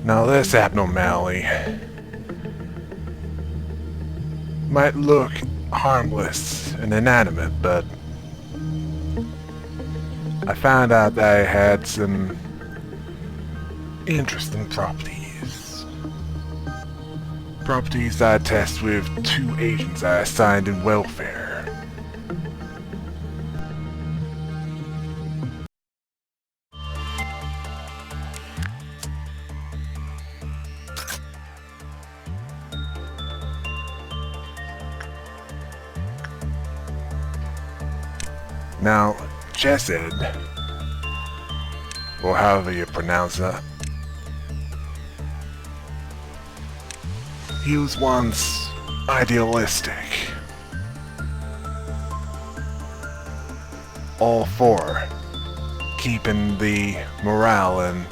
Now this abnormality might look harmless and inanimate, but I found out that it had some interesting properties. Properties that I test with 2 agents I assigned in welfare. Now, Chesed, or however you pronounce that, he was once idealistic, all for keeping the morale and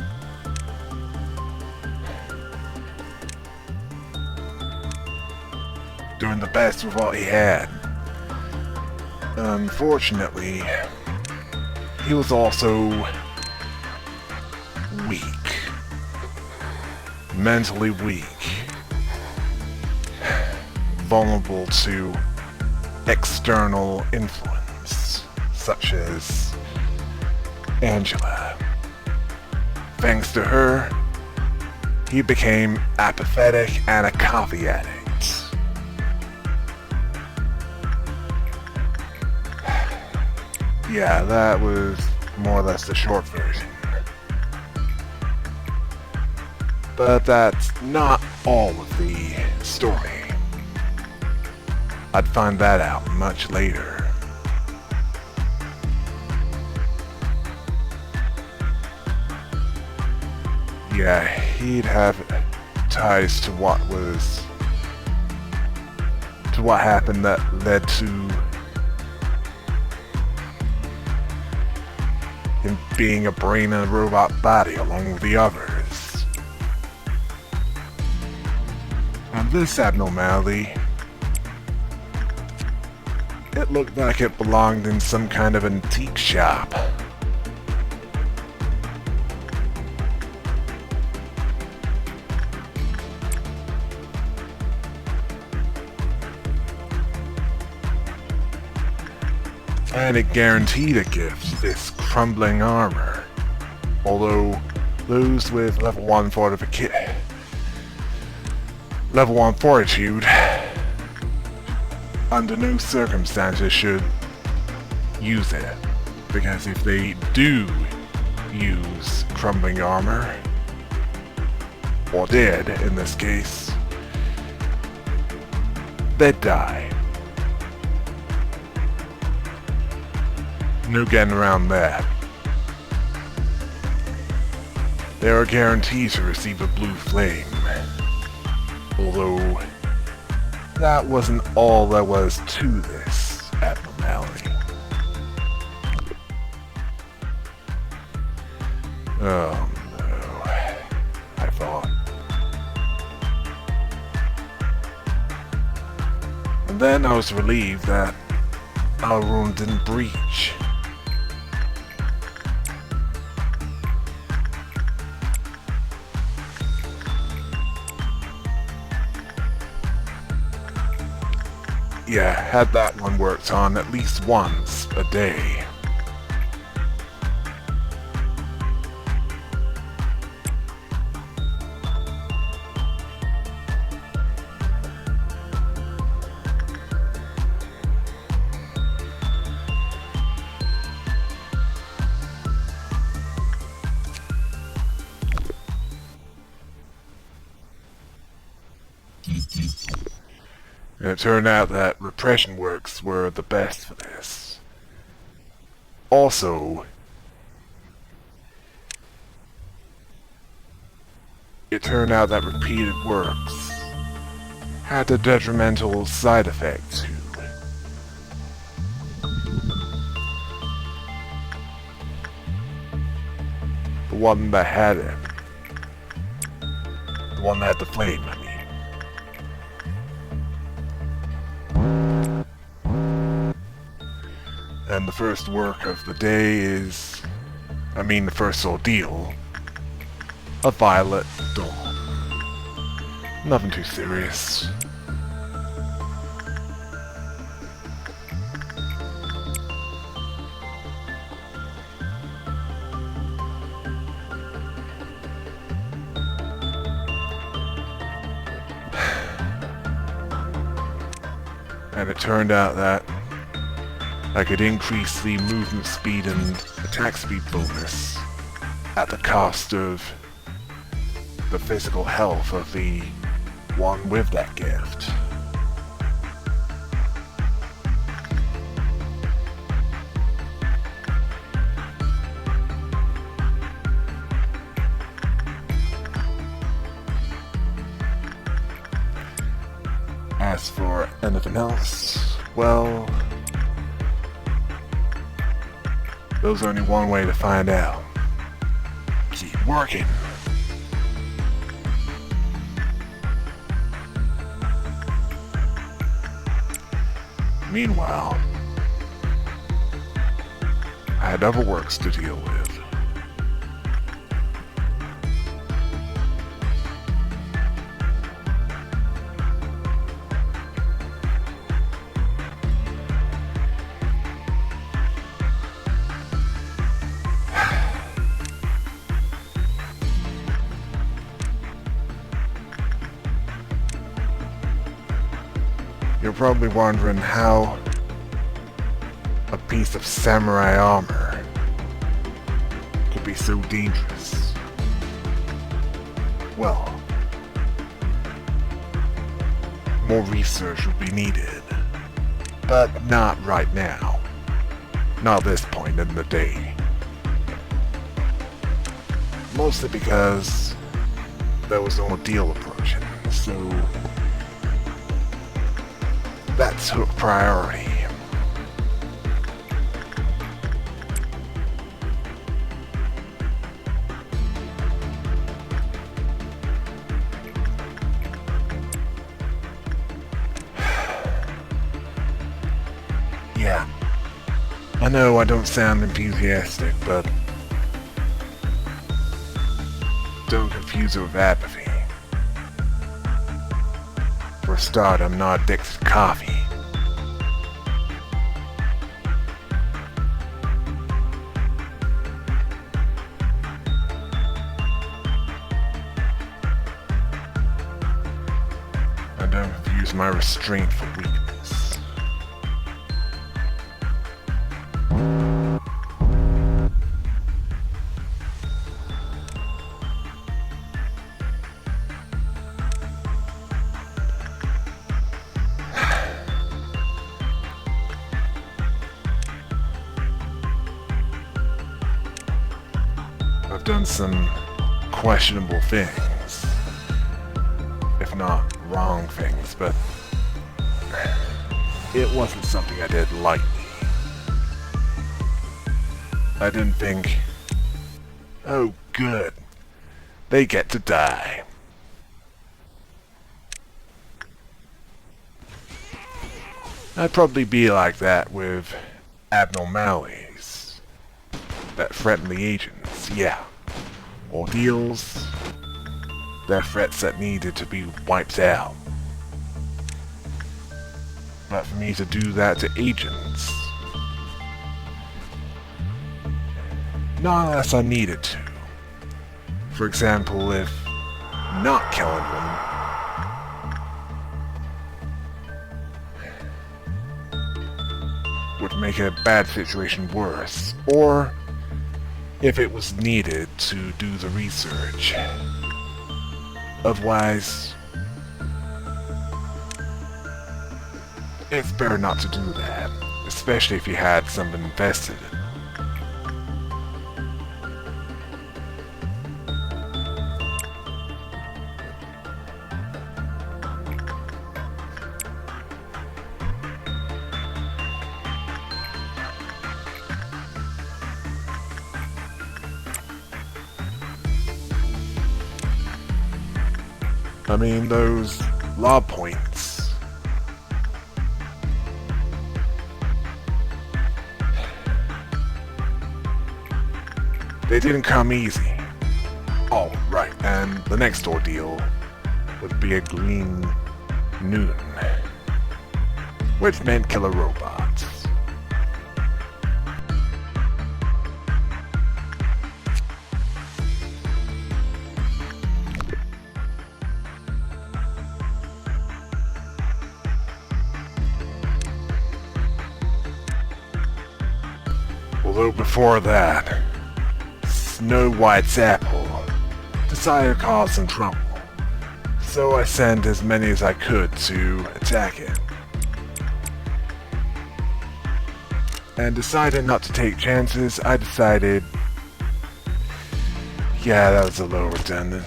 doing the best with what he had. Unfortunately, he was also weak. Mentally weak. Vulnerable to external influence, such as Angela. Thanks to her, he became apathetic and a coffee addict. Yeah, that was more or less the short version. But that's not all of the story. I'd find that out much later. Yeah, he'd have ties to what happened that led to him being a brain in a robot body along with the others. And this abnormality, it looked like it belonged in some kind of antique shop. And it guaranteed a gift, this crumbling armor. Although those with level 1 fortitude, under no circumstances should use it. Because if they do use crumbling armor, or did in this case, they'd die. No getting around that. They are guaranteed to receive a blue flame. Although, that wasn't all there was to this abnormality. Oh no, I thought. And then I was relieved that our room didn't breach. Yeah, had that one worked on at least once a day. And it turned out that repression works were the best for this. Also, it turned out that repeated works had a detrimental side effect too. The one that had it. The one that had the flame, I mean. And the first work of the day is, the first ordeal, a violet dawn. Nothing too serious. And it turned out that I could increase the movement speed and attack speed bonus at the cost of the physical health of the one with that gift. As for anything else, well, there's only one way to find out. Keep working. Meanwhile, I had other works to deal with. You're probably wondering how a piece of samurai armor could be so dangerous. Well, more research would be needed, but not right now. Not at this point in the day. Mostly because there was an ordeal approaching, so that took priority. Yeah, I know I don't sound enthusiastic, but don't confuse it with apathy. For a start, I'm not addicted to coffee. I don't confuse my restraint for weakness. I've done some questionable things, if not wrong things, but it wasn't something I did lightly. I didn't think, oh good, they get to die. I'd probably be like that with abnormalities that threaten the agents, yeah. Ordeals, they're threats that needed to be wiped out. But for me to do that to agents, not unless I needed to. For example, if not killing them would make a bad situation worse, or if it was needed to do the research. Otherwise, it's better not to do that, especially if you had something invested in. I mean, those law points. They didn't come easy. Oh, right, and the next ordeal would be a green noon, which meant killer robots. Although before that, Snow White's apple decided to cause some trouble, so I sent as many as I could to attack it. And decided not to take chances. I decided, yeah, that was a little redundant.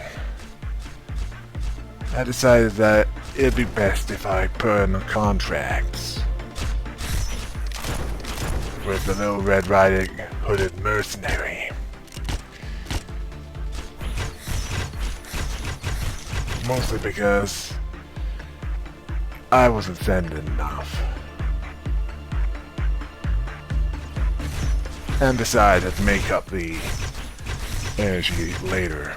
I decided that it'd be best if I put in a contract with the Little Red Riding Hooded Mercenary. Mostly because I wasn't sending enough. And decided to make up the energy later.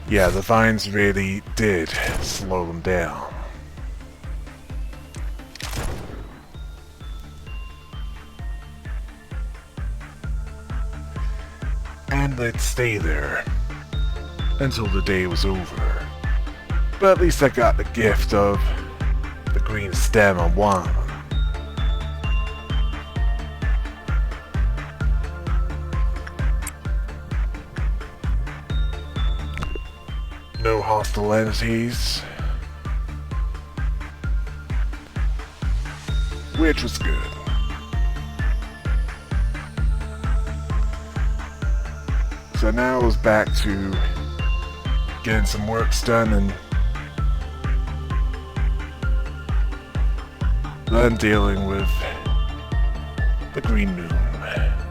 Yeah, the vines really did slow them down. And they'd stay there until the day was over. But at least I got the gift of the green stem on one of them. No hostile entities, which was good. So now I was back to getting some works done and then dealing with the Green Moon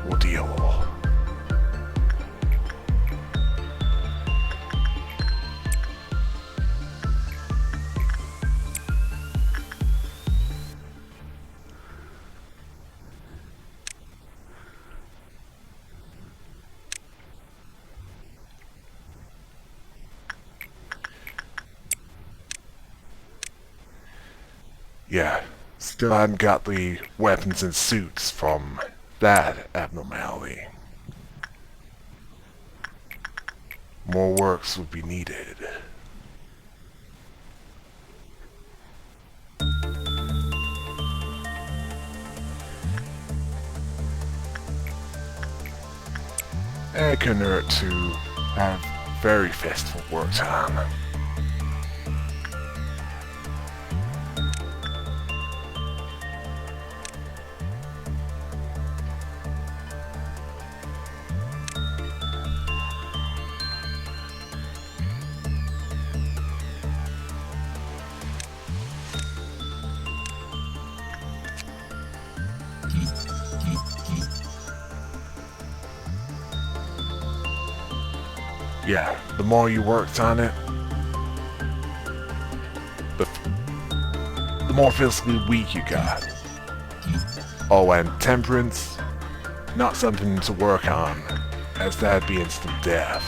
ordeal. Yeah, still hadn't got the weapons and suits from that abnormality. More works would be needed. And it couldn't hurt to have very festival work time. Yeah, the more you worked on it, the more physically weak you got. Oh, and temperance, not something to work on, as that'd be instant death.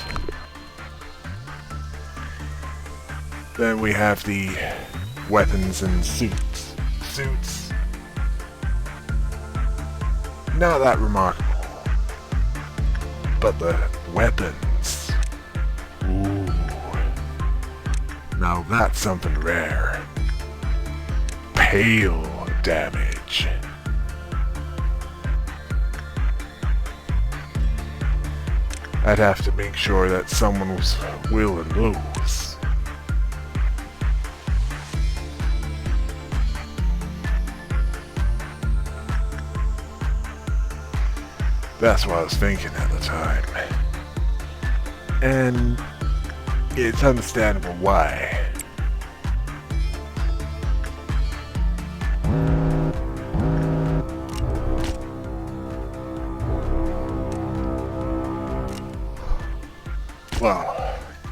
Then we have the weapons and suits. Suits, not that remarkable, but the weapons. Ooh. Now that's something rare. Pale damage. I'd have to make sure that someone was willing to lose. That's what I was thinking at the time. And it's understandable why.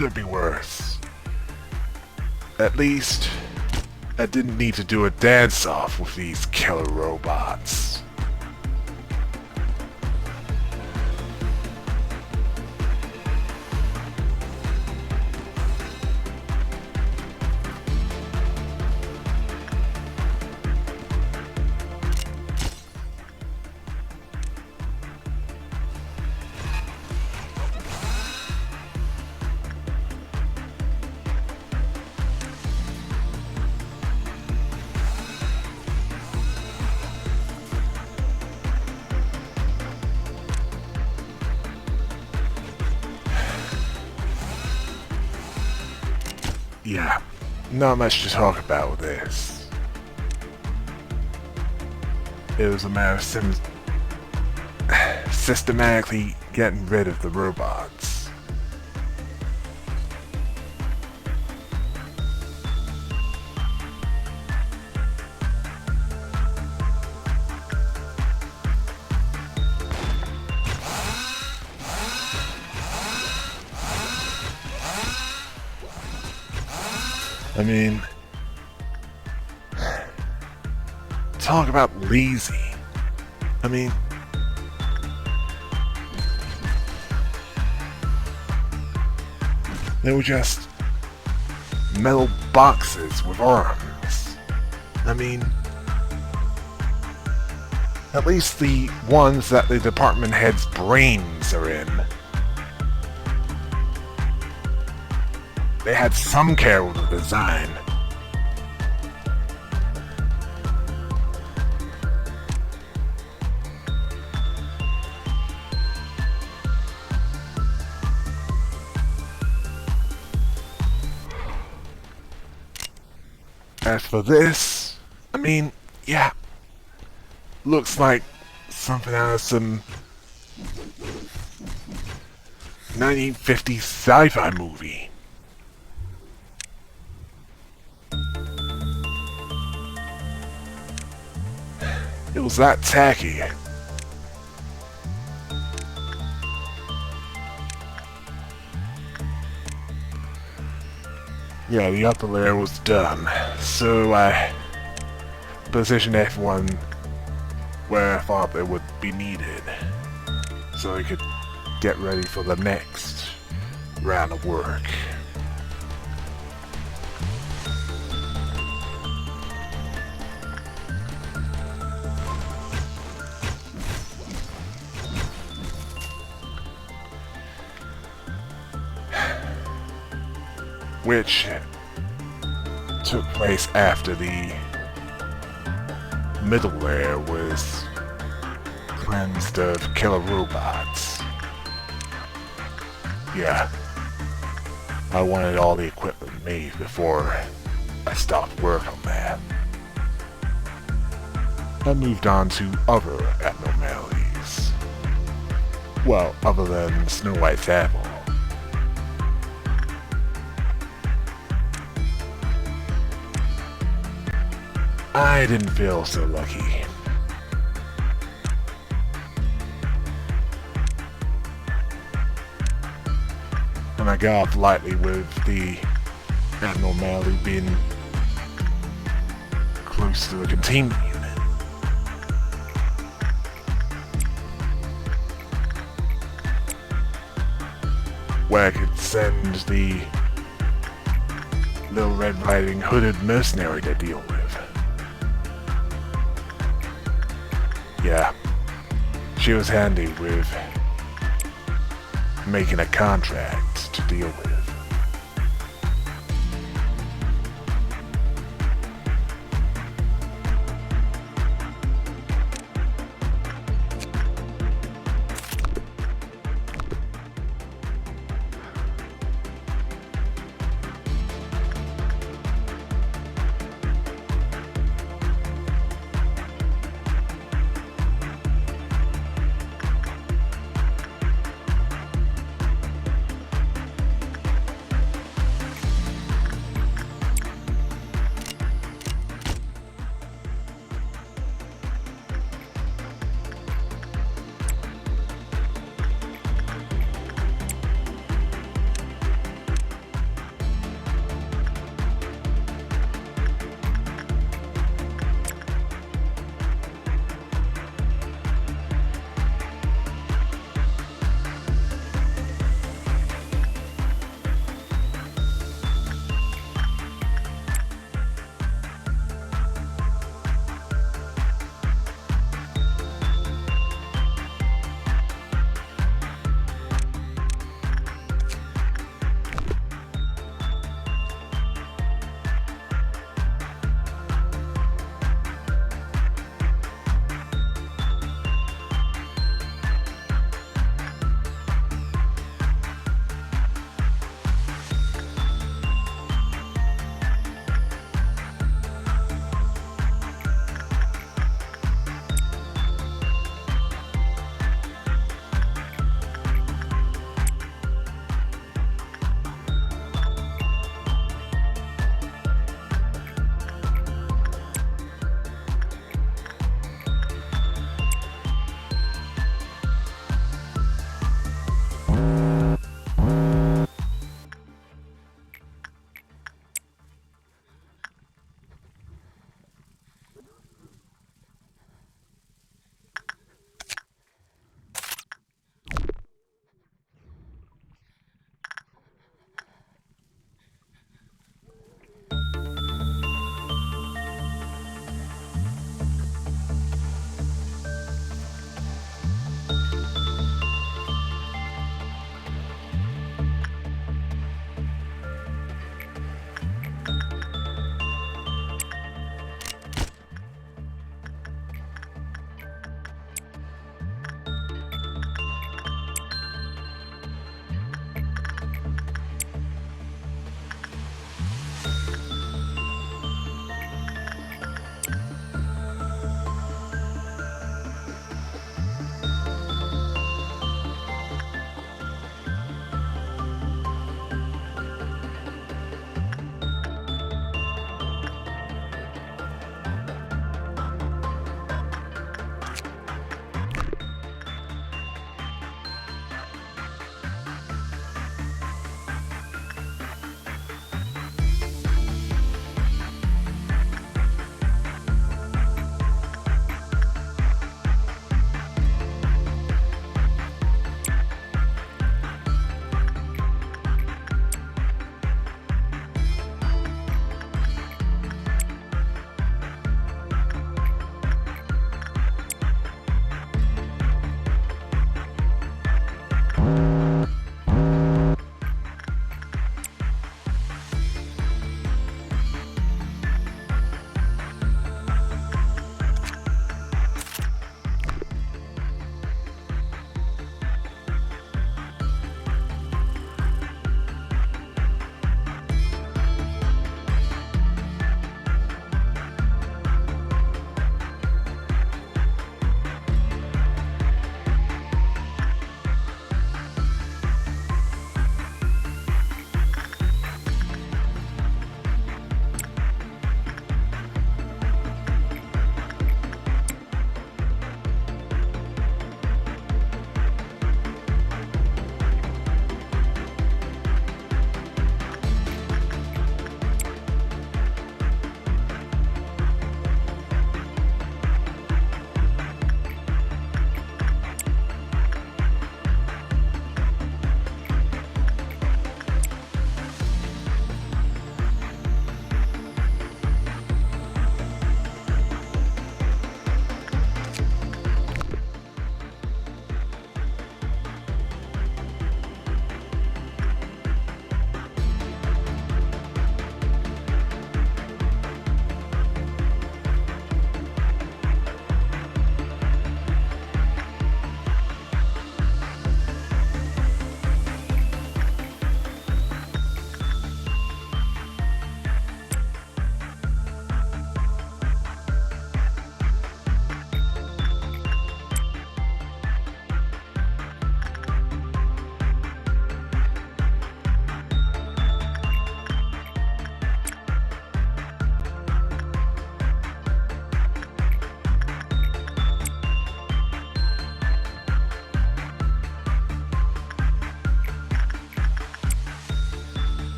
Could be worse. At least, I didn't need to do a dance-off with these killer robots. Yeah, not much to talk about with this. It was a matter of systematically getting rid of the robots. I mean, talk about lazy. I mean, they were just metal boxes with arms. I mean, at least the ones that the department head's brains are in. They had some care with the design. As for this, I mean, yeah, looks like something out of some 1950s sci-fi movie. It was that tacky. Yeah, the upper layer was done, so I positioned F1 where I thought it would be needed, so I could get ready for the next round of work. Which took place after the middle layer was cleansed of killer robots. Yeah, I wanted all the equipment made before I stopped work on that. I moved on to other abnormalities. Well, other than Snow White's apple. I didn't feel so lucky. And I got off lightly with the abnormality being close to the containment unit. Where I could send the Little Red Riding Hooded mercenary to deal with. Yeah, she was handy with making a contract to deal with.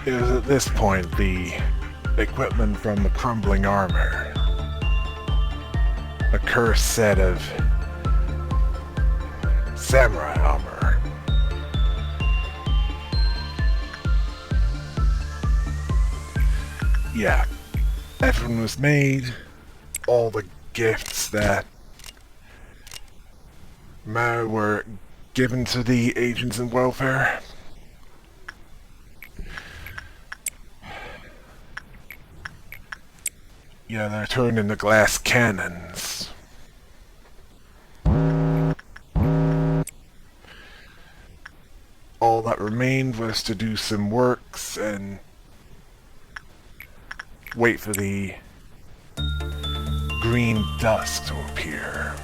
It was at this point the equipment from the crumbling armor, a cursed set of samurai armor. Yeah, everyone was made. All the gifts that were given to the agents in welfare. Yeah, they're turned into glass cannons. All that remained was to do some works and wait for the green dust to appear.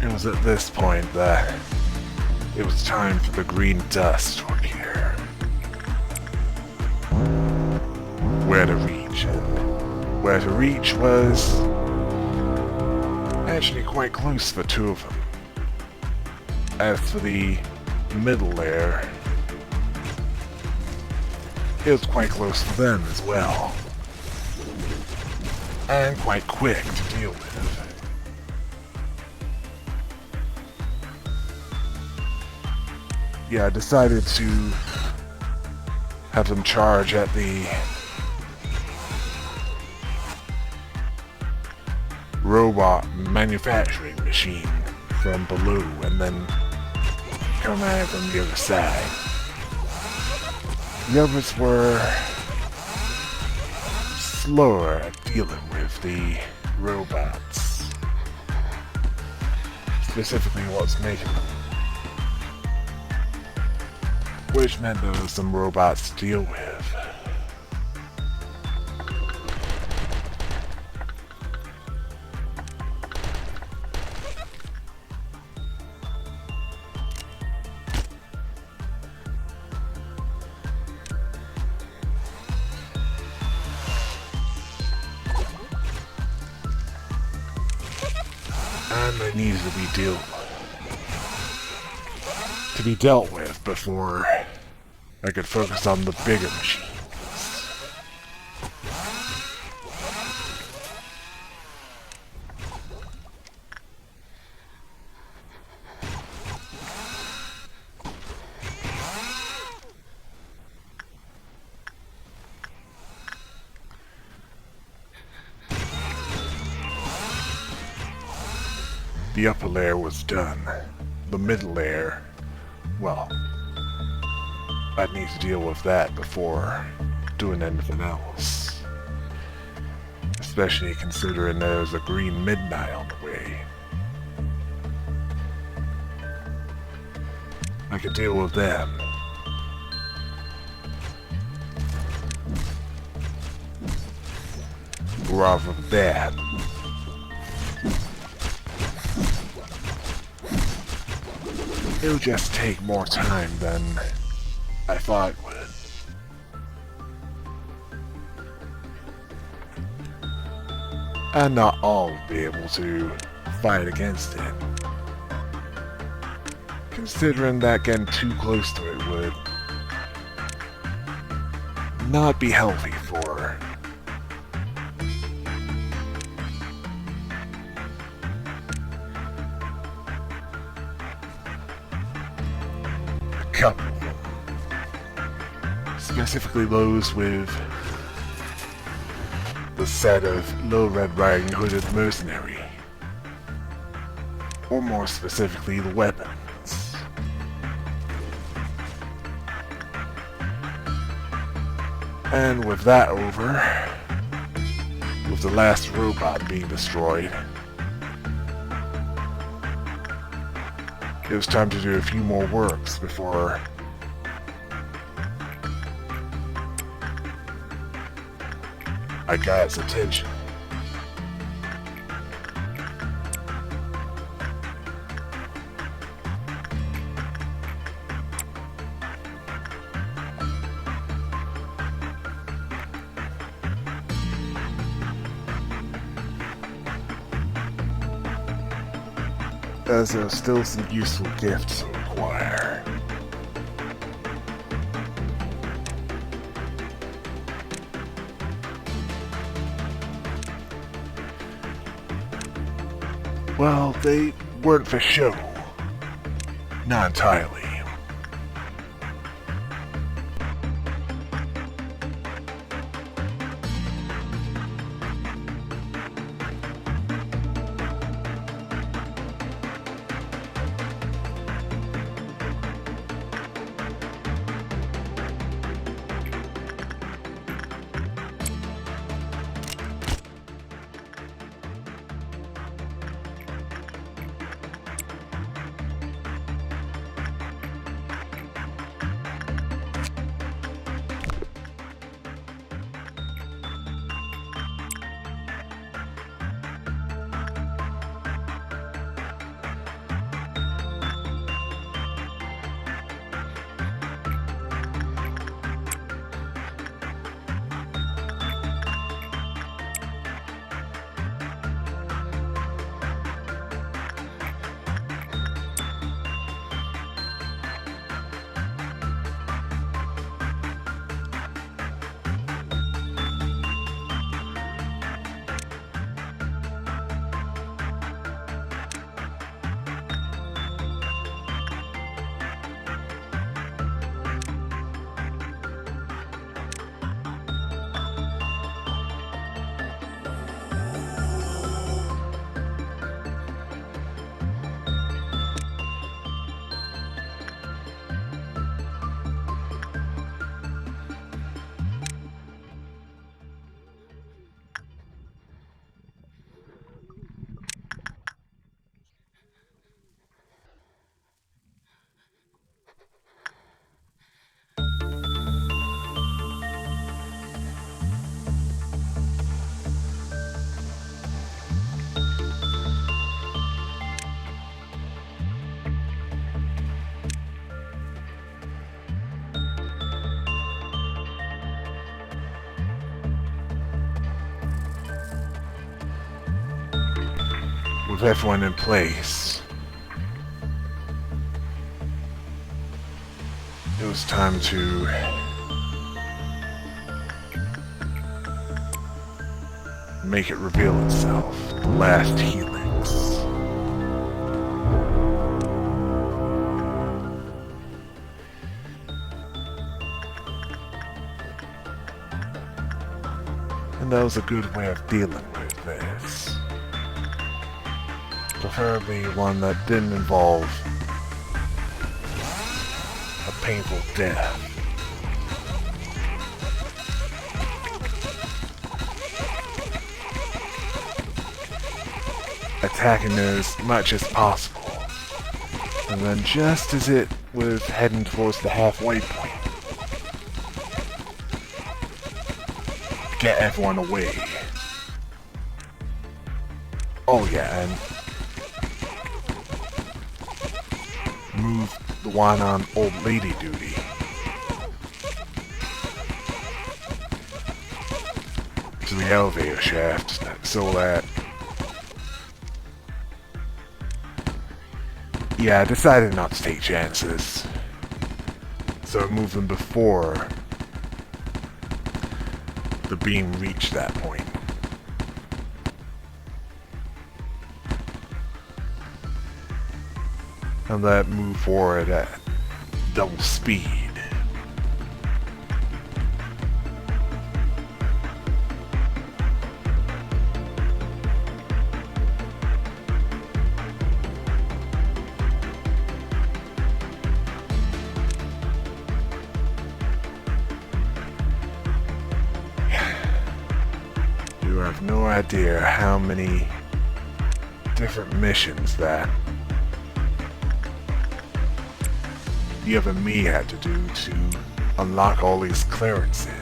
It was at this point that it was time for the green dust to appear. Where to reach, and where to reach was actually quite close for two of them. As for the middle layer, it was quite close for them as well. And quite quick to deal with. Yeah, I decided to have them charge at the robot manufacturing machine from below and then come at it from the other side. The others were slower at dealing with the robots. Specifically what's making them. Which meant there were some robots to deal with. And they needed to be dealt with before I could focus on the bigger machines. The upper layer was done. The middle layer, well, I'd need to deal with that before doing anything else. Especially considering there's a green midnight on the way. I could deal with them. Rather than that. It'll just take more time than I thought it would. And not all will be able to fight against it. Considering that getting too close to it would not be healthy for a couple of them. Specifically those with the set of Low Red Riding Hooded Mercenary. Or more specifically, the weapons. And with that over, with the last robot being destroyed, it was time to do a few more works before I got its attention. As there are still some useful gifts to acquire. Well, they weren't for show. Not entirely. With everyone in place, it was time to make it reveal itself, the last helix. And that was a good way of dealing with this. Preferably one that didn't involve a painful death. Attacking as much as possible. And then just as it was heading towards the halfway point, get everyone away. Oh yeah, and move the one on old lady duty. To the elevator shaft, so that... Yeah, I decided not to take chances. So I moved them before the beam reached that point. And let it move forward at double speed. You have no idea how many different missions that you and me had to do to unlock all these clearances.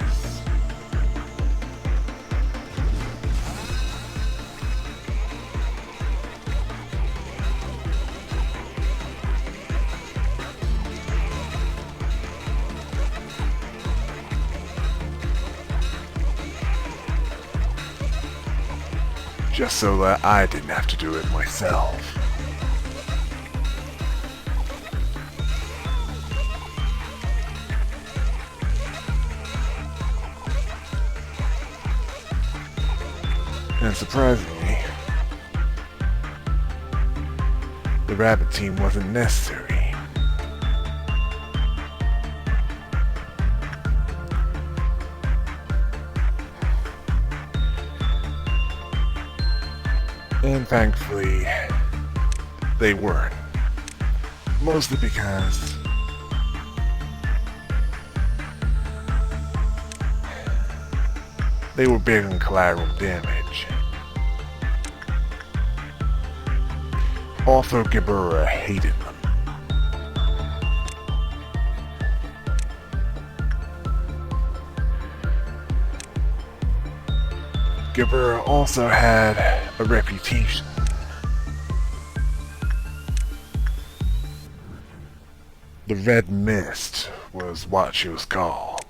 Just so that I didn't have to do it myself. And surprisingly, the rabbit team wasn't necessary. And thankfully, they weren't. Mostly because they were big on collateral damage. Also, Gibera hated them. Gibera also had a reputation. The Red Mist was what she was called.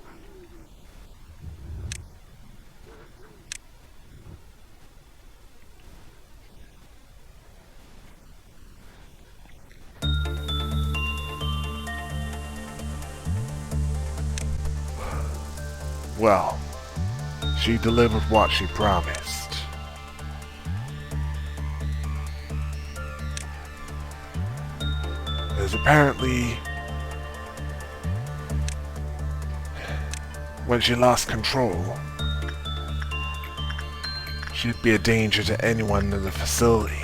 Well, she delivered what she promised. As apparently, when she lost control, she'd be a danger to anyone in the facility.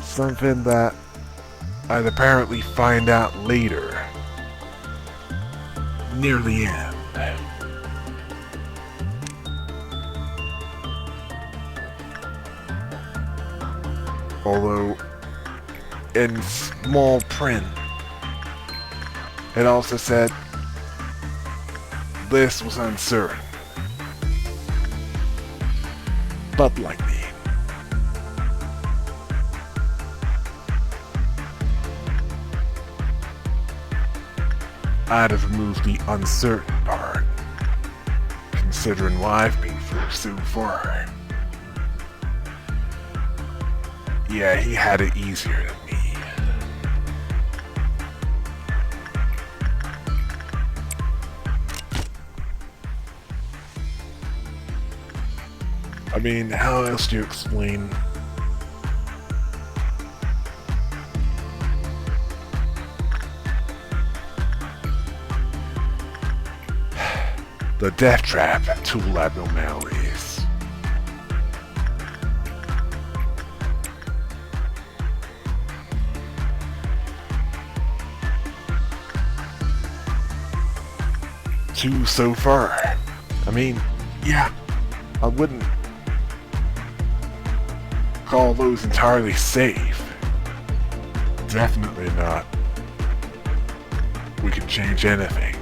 Something that I'd apparently find out later, near the end. Although, in small print, it also said this was uncertain. But like me. I'd have removed the uncertain part, considering what I've been through so far. Yeah, he had it easier than me. I mean, how else do you explain the death trap tool abnormalities. Two so far. I mean, yeah, I wouldn't call those entirely safe. Definitely not. We can change anything.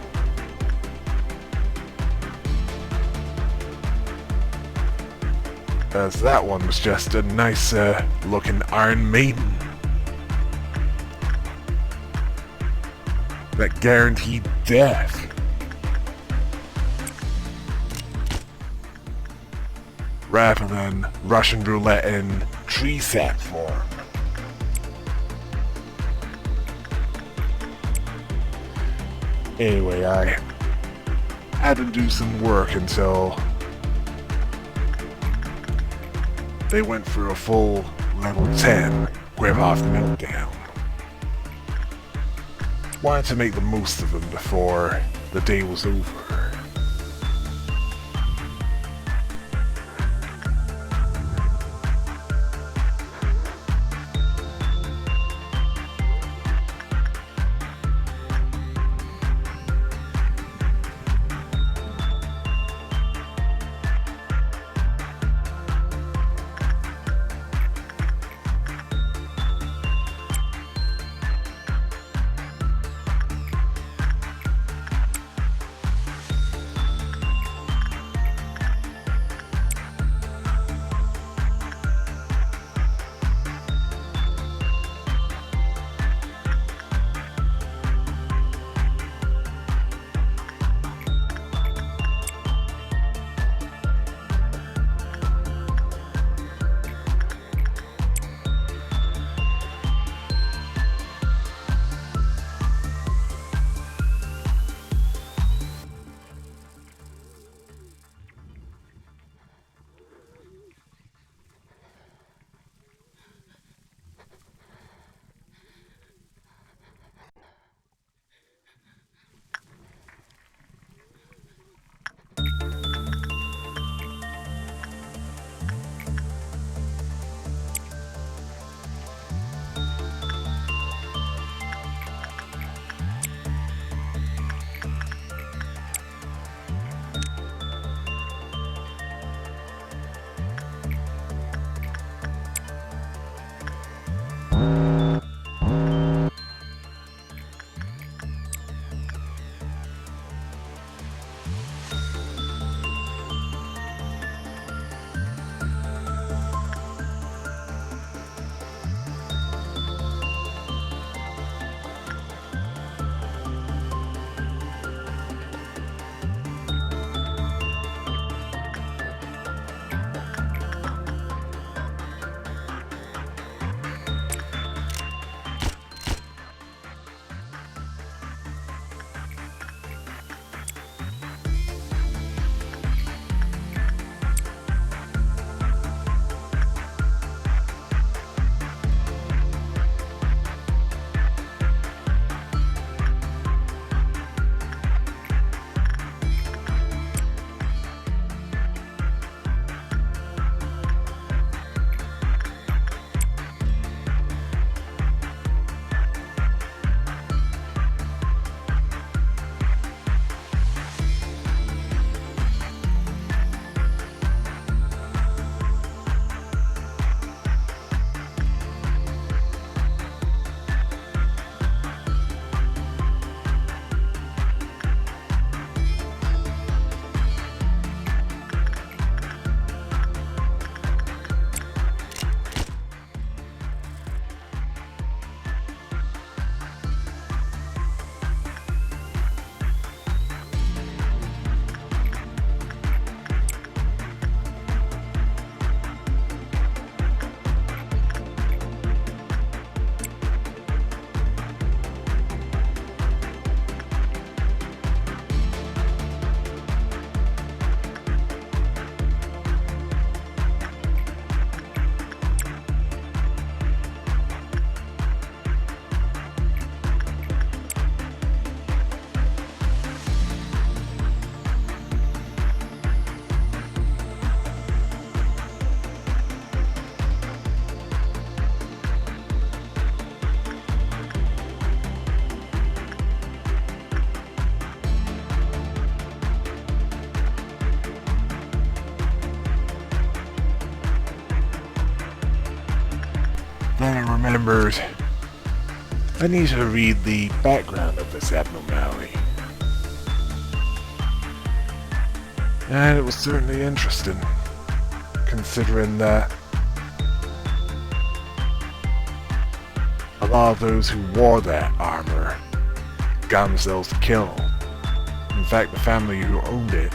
As that one was just a nice looking Iron Maiden that guaranteed death. Rather than Russian roulette in tree sap form. Anyway, I had to do some work until they went for a full level 10 Grimoire meltdown. Wanted to make the most of them before the day was over. remembered I need to read the background of this abnormality. And it was certainly interesting, considering that a lot of those who wore that armor got themselves killed. In fact, the family who owned it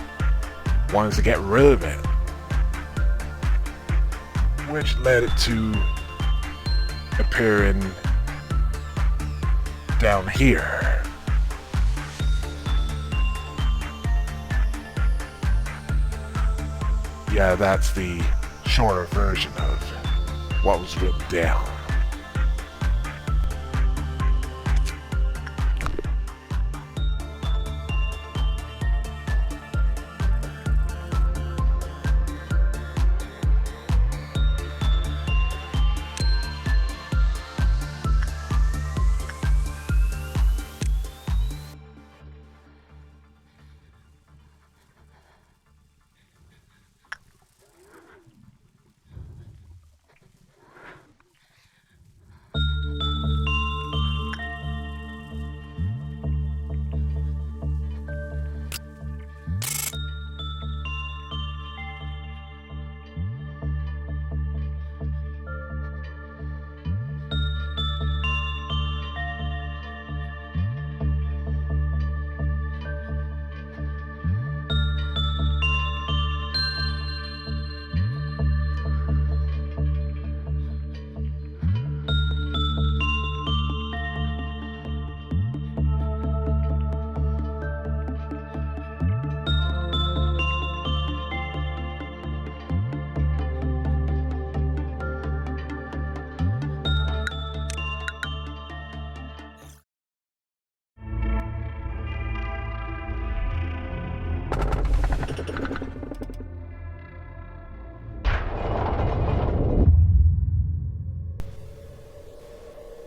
wanted to get rid of it, which led it to appearing down here. Yeah, that's the shorter version of what was written down.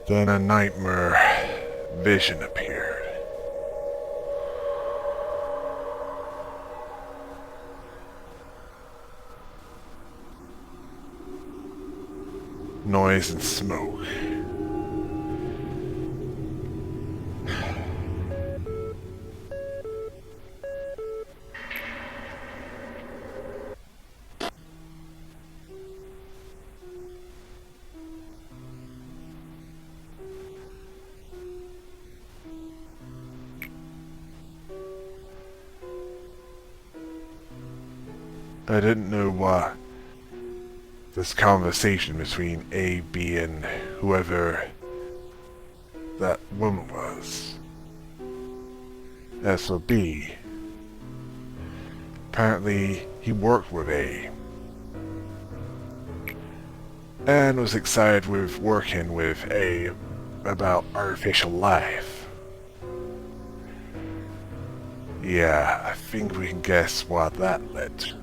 Then a nightmare vision appeared. Noise and smoke. I didn't know what this conversation between A, B, and whoever that woman was. As for B, apparently he worked with A and was excited with working with A about artificial life. Yeah, I think we can guess what that led to.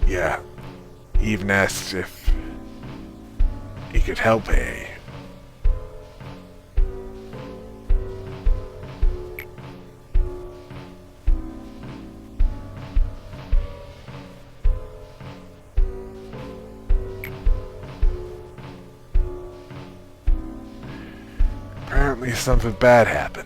Yeah, he even asked if he could help A. Apparently something bad happened.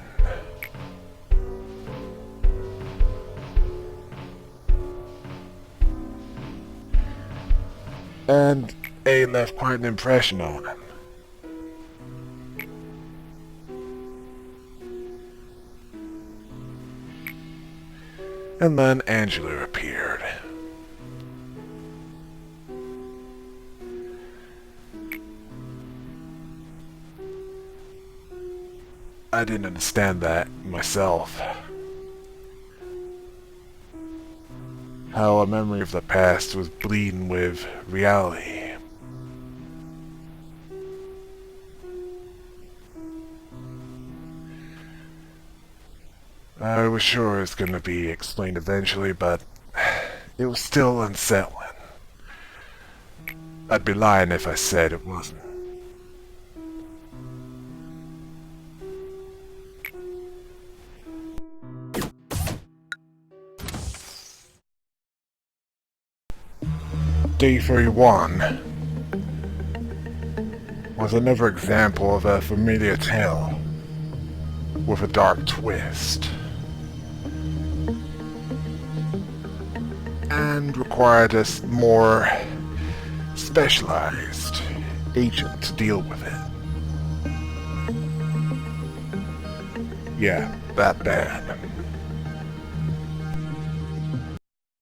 And A left quite an impression on him. And then Angela appeared. I didn't understand that myself. How a memory of the past was bleeding with reality. I was sure it was going to be explained eventually, but it was still unsettling. I'd be lying if I said it wasn't. D31 was another example of a familiar tale with a dark twist, and required a more specialized agent to deal with it. Yeah, that bad.